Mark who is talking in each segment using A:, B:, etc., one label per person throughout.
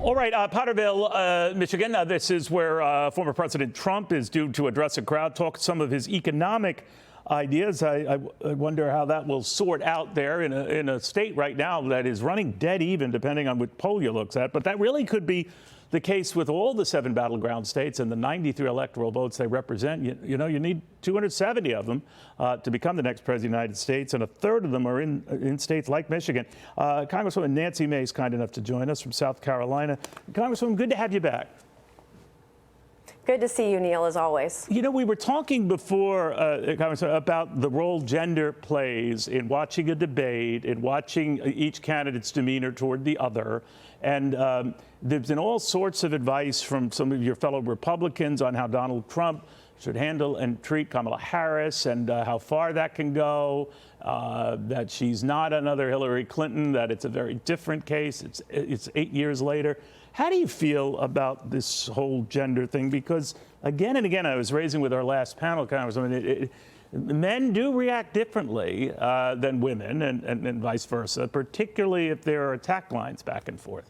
A: All right, Potterville, Michigan. This is where former President Trump is due to address a crowd, talk some of his economic ideas. I wonder how that will sort out there in a state right now that is running dead even, depending on what poll you look at. But that really could be the case with all the 7 battleground states and the 93 electoral votes they represent. You know, you need 270 of them to become the next president of the United States, and a third of them are in states like Michigan. Congresswoman Nancy Mace, kind enough to join us from South Carolina. Congresswoman, good to have you back.
B: Good to see you, Neil, as always. You
A: know, we were talking before, Congresswoman, about the role gender plays in watching a debate, in watching each candidate's demeanor toward the other. And there's been all sorts of advice from some of your fellow Republicans on how Donald Trump should handle and treat Kamala Harris and how far that can go, that she's not another Hillary Clinton, that it's a very different case. It's 8 years later. How do you feel about this whole gender thing? Because again and again, I was raising with our last panel, Congresswoman, men do react differently than women and vice versa, particularly if there are attack lines back and forth.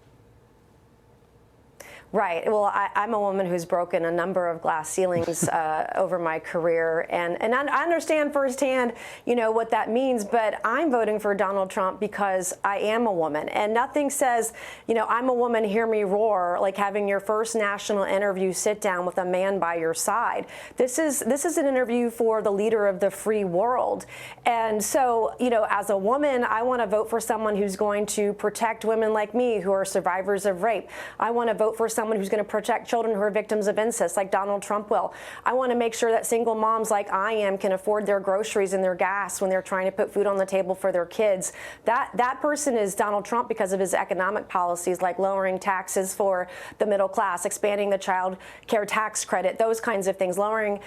B: Right. Well, I'm a woman who's broken a number of glass ceilings over my career, and I understand firsthand, you know, what that means. But I'm voting for Donald Trump because I am a woman, and nothing says, you know, I'm a woman, hear me roar, like having your first national interview sit down with a man by your side. This is an interview for the leader of the free world, and so, you know, as a woman, I want to vote for someone who's going to protect women like me who are survivors of rape. I want to vote for someone who's going to protect children who are victims of incest, like Donald Trump will. I want to make sure that single moms like I am can afford their groceries and their gas when they're trying to put food on the table for their kids. That person is Donald Trump because of his economic policies, like lowering taxes for the middle class, expanding the child care tax credit, those kinds of things, lowering,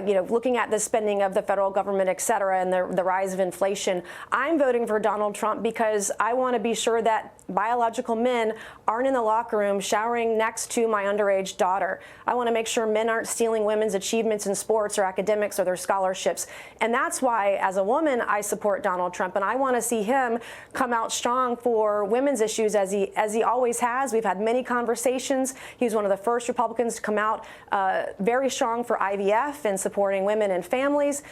B: you know, looking at the spending of the federal government, et cetera, and the rise of inflation. I'm voting for Donald Trump because I want to be sure that biological men aren't in the locker room showering next to my underage daughter. I want to make sure men aren't stealing women's achievements in sports or academics or their scholarships. And that's why, as a woman, I support Donald Trump. And I want to see him come out strong for women's issues as he always has. We've had many conversations. He was one of the first Republicans to come out very strong for IVF and supporting women and families.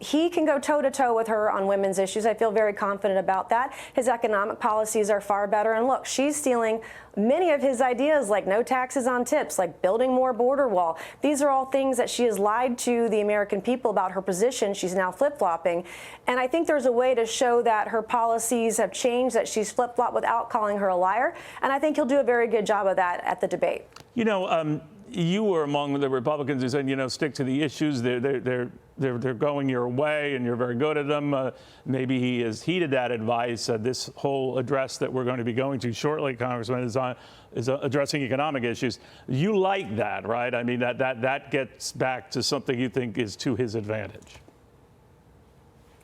B: He can go toe-to-toe with her on women's issues. I feel very confident about that. His economic policies are far better. And look, she's stealing many of his ideas, like no taxes on tips, like building more border wall. These are all things that she has lied to the American people about her position. She's now flip-flopping. And I think there's a way to show that her policies have changed, that she's flip-flopped without calling her a liar. And I think he'll do a very good job of that at the debate.
A: You know, you were among the Republicans who said, you know, stick to the issues. They're going your way, and you're very good at them. Maybe he has heeded that advice. This whole address that we're going to be going to shortly, Congressman, is addressing economic issues. You like that, right? I mean, that gets back to something you think is to his advantage.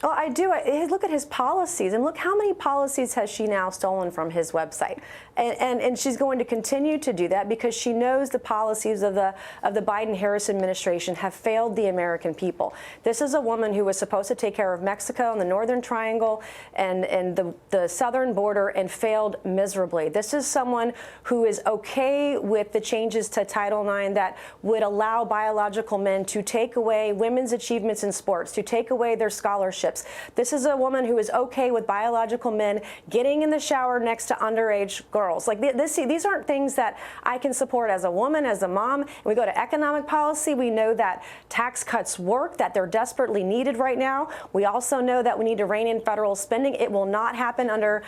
B: Oh, I do. Look at his policies, and look how many policies has she now stolen from his website, and she's going to continue to do that because she knows the policies of the Biden-Harris administration have failed the American people. This is a woman who was supposed to take care of Mexico and the Northern Triangle and the southern border and failed miserably. This is someone who is okay with the changes to Title IX that would allow biological men to take away women's achievements in sports, to take away their scholarships. This is a woman who is okay with biological men getting in the shower next to underage girls. Like these aren't things that I can support as a woman, as a mom. And we go to economic policy. We know that tax cuts work, that they're desperately needed right now. We also know that we need to rein in federal spending. It will not happen under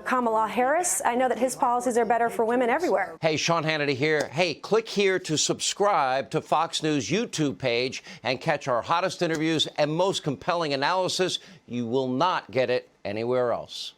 B: Kamala Harris. I know that his policies are better for women everywhere.
C: Hey, Sean Hannity here. Hey, click here to subscribe to Fox News YouTube page and catch our hottest interviews and most compelling analysis. You will not get it anywhere else.